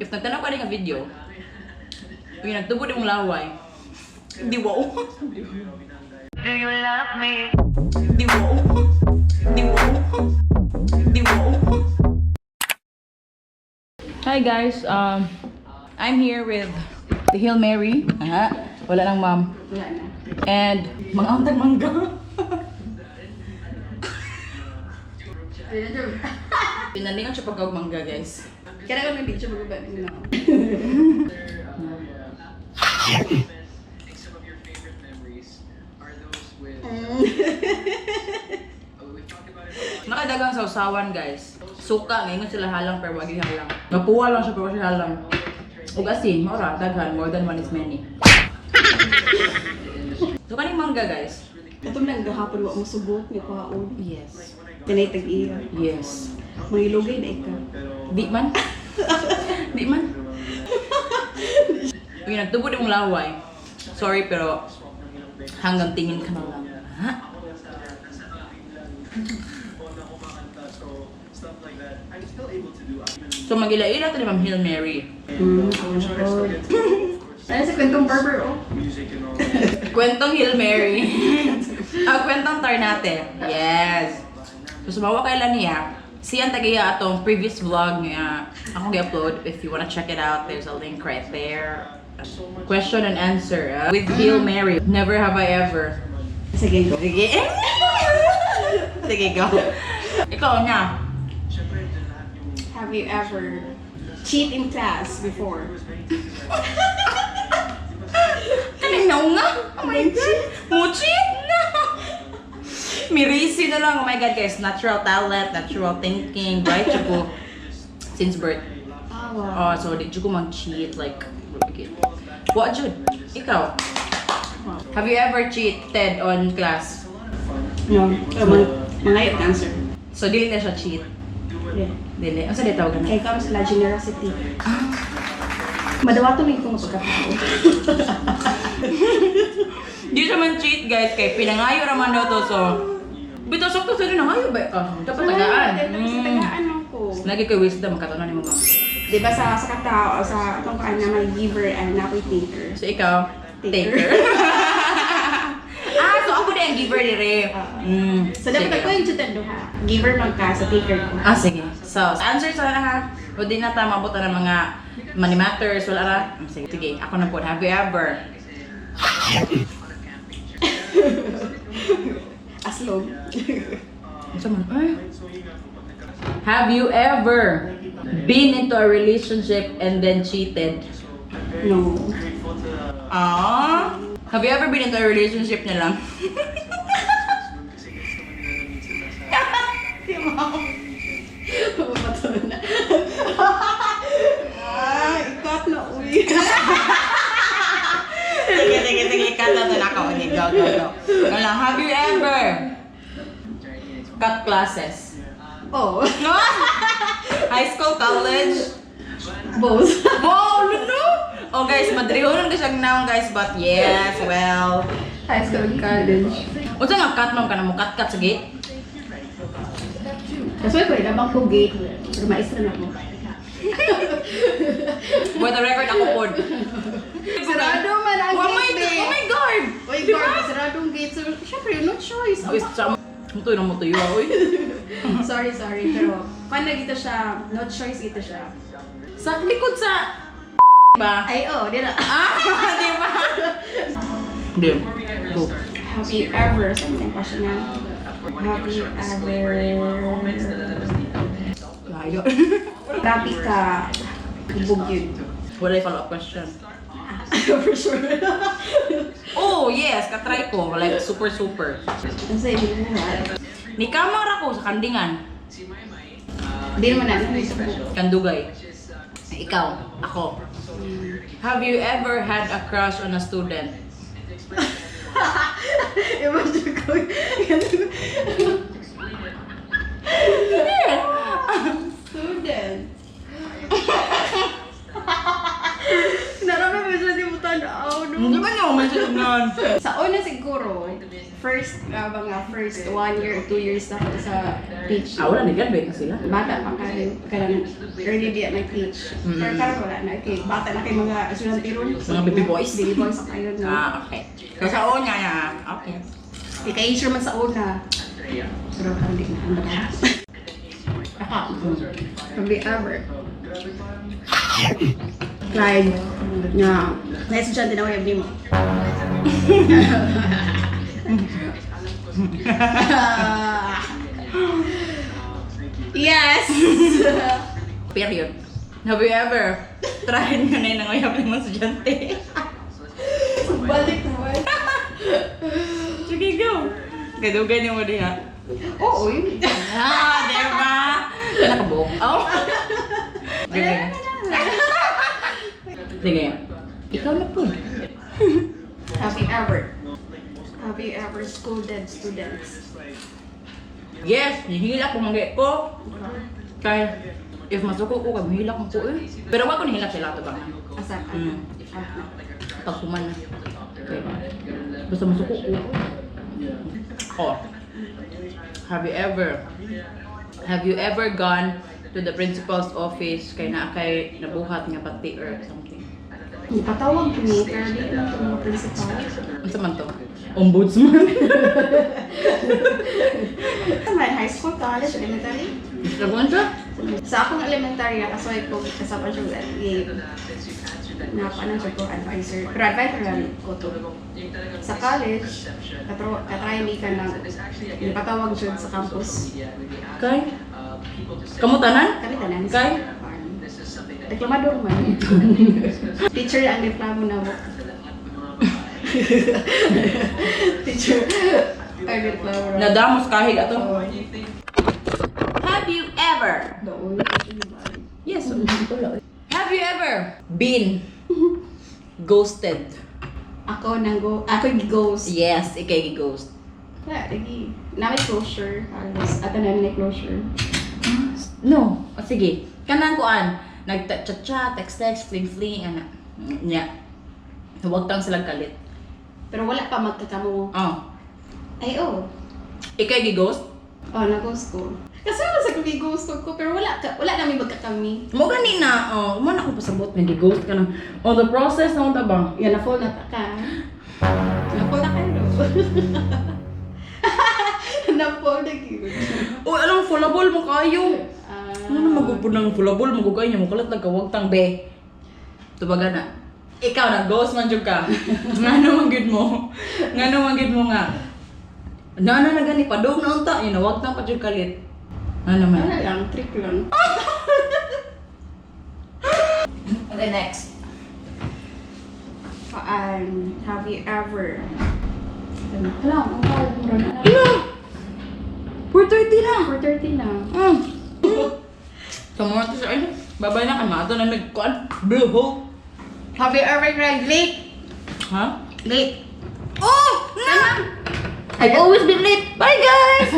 If nagtanaw ka rin nga video, yung nagtubo din mong laway, di wow. Do you love me? Di wow. Di wow. Di wow. Hi guys, I'm here with the Hail Mary. Wala nang ma'am. And mga antag mangga. Pinalingan siya pagkawag mangga guys. Kaya ka nang siya magbabat mo na. Nakadagang sa usawan guys. Suka, ngayon sila halang pero wag halang. Napuwa lang siya pero siya halang. Ug asin, maura, daghan, more than one is many. So kaning mangga guys. Katong lang gahapon wa mo sugot ni kaon. Yes. Tinay tag-iya. Yes. May lugay na ika. Di man. Di man. Uy, nagtubo din mong laway. Sorry pero hanggang tingin ka na lang. Ha? So mag-ila-ila ito ni Ma'am Hail Mary. Ano sa kwentong barber oh? Kwentong Hail Mary. Kwentong Tarnate. Yes. So sumawa kailan niya. Siyan tagiya atong previous vlog niya. Ako gi-upload. If you wanna check it out, there's a link right there. Question and answer with Hail Mary. Never have I ever. Sige, go. Sige. Sige, go. Ikaw nga. Have you ever cheat in class before? Kaninaw nga. Oh my God. Muchit na. Mirisi na lang. Oh my God guys. Natural talent, natural thinking. Right? Chuko. Since birth. Wow. Oh, so did you go mag-cheat? Like, what Jude? Ikaw? Have you ever cheated on class? No. Mga answer. So, dili na siya cheat? Yeah. Dili. Ang sali tawag na? Kaya comes la generosity. Madawato na itong pagkakao. Di siya man cheat guys, kay pinangayo naman daw to. So, bito sakto sa rin nangayo ba? Dapat tagaan. Tagaan ako. Lagi kay wisdom, makatanan ni mo ma'am. Diba sa katao, sa itong kaan na may giver and na may taker. So, ikaw? Taker. So ako din ang giver dire. So dapat ako yung chutan do ha. Giver man ka sa taker ko. Sige. So, answer sa lahat. O di na tama buta ng mga money matters, wala ra. Sige, ako na po. Have you ever? Aslog. Have you ever been into a relationship and then cheated? No. Have you ever been into a relationship na lang? Ikat na uwi. Sige, cut na ito na ako. Go. Have you ever cut classes? Oh. High school, college? Both. Wow, no! Oh guys, madrihon lang siyang naon guys, but yes, well. High school and college. Unsa nga cut ma'am ka na mo cut sa gate? Kasi ko ilabang ko gate. Pero maestra na ko. For the record, ako pod. Sarado man ang Oh my gate. God! Oh my God! Oy, guard, saradong gate. So, syempre, no choice. Mutoy na mutoy wa oy. Sorry. Pero, paano gito siya? No choice gito siya. Sa likod sa ba? Ay, oh, di na. Di ba? Di. Go. Have you ever, something question na, have you ever, Layo. grabe ka, bugyod? Wala yung follow-up question. For sure. Oh, yes, katry ko. Like, super. Kasi hindi mo ha. Ni kamera ko sa kandingan. Hindi naman natin sa Kandugay. Ikaw, ako. Have you ever had a crush on a student? Imagine ko. Student. Narami mo siya di mo tanaw, no? Hindi man yung masinugnan. Sa una siguro, first 1 year, 2 years na ako sa beach. Wala na graduate na sila. Bata pa kayo, kailangan early di at nag-teach. Pero karon wala na, okay, bata na kayo mga estudyante ron. Mga baby boys? Baby boys sa kayo na. Okay. So sa una niya, okay. Ika-age man sa una. Pero parang di na, ang bata. Have you ever tried na na-estudyante na wayab mo? Yes! Period. Have you ever tried nga na yung nangayap ng mga estudyante? Balik naman. Sige, go! Kadugay niyo mo diha. Oo, yun. Diba? Nakabok. Oh! Sige. Sige. Ikaw na po. Have you ever scolded students? Yes, nihilak ko mangga ko. Kaya, if masuko ko, mahilak mo ko eh. Pero wag ko nihilak sila ito ba? Asa ka? Pag kuman na. Okay. Basta masuko ko. Oh. Have you ever gone to the principal's office kay nabuhat nga pati or something? Patawag ko ni, pero di ko na mga principal. Ano man to? Ombudsman? Tama, high school, college, elementary. Labuan siya? Sa akong elementary, kasaway ko kasama siya na paano siya ko advisor. Pero advisor lang ko to. Sa college, katry hindi ka na ipatawag siya sa campus. Kay? Kamutanan? Kami tanan. Kay? Reklamador man. Teacher ang reklamo na mo. Teacher ang reklamo. Nadamos kahig ato. Have you ever? Yes. Have you ever been ghosted? Ako ghost. Yes, ikay ghost. Wala, lagi. Namin closure. At namin closure. No. O sige. Kanang kuan. Nag-chat-chat, text-text, fling-fling, ana. Nya. Huwag tang silang kalit. Pero wala pa magkakamo. Oh. Ay, oh. Ikay ghost? Oh, na-ghost ko. Kasi wala sa kami ghost ko, pero wala namin magkakami. Mo ganina, oh, mo na ko pasabot nga ghost ka na. On the process na unta bang? Yan, na-fall na ka. Na-fall na ka, no? Na-fall na yun. Uy, alam, fullable mo kayo. Ano na magupod ng fullable, magugay niya, mukulat nagkawag tang be. Tubaga na. Ikaw na, ghost man jud ka. Nga naman gid mo. Nga naman gid mo nga. Na gani padong na unta, yun, wag tang pa jud kalit. Ano naman? Ano lang, trick lang. Okay, next. Have you ever... Hala, ang tawag mo rin. Ila! 4:30 na! 4:30 na. Kamu to siya, ay, babay na kama. Ito na nagkuhan. Blue hole. Have you ever cried late? Ha? Late. Oh! Na! I've always been late. Bye, guys!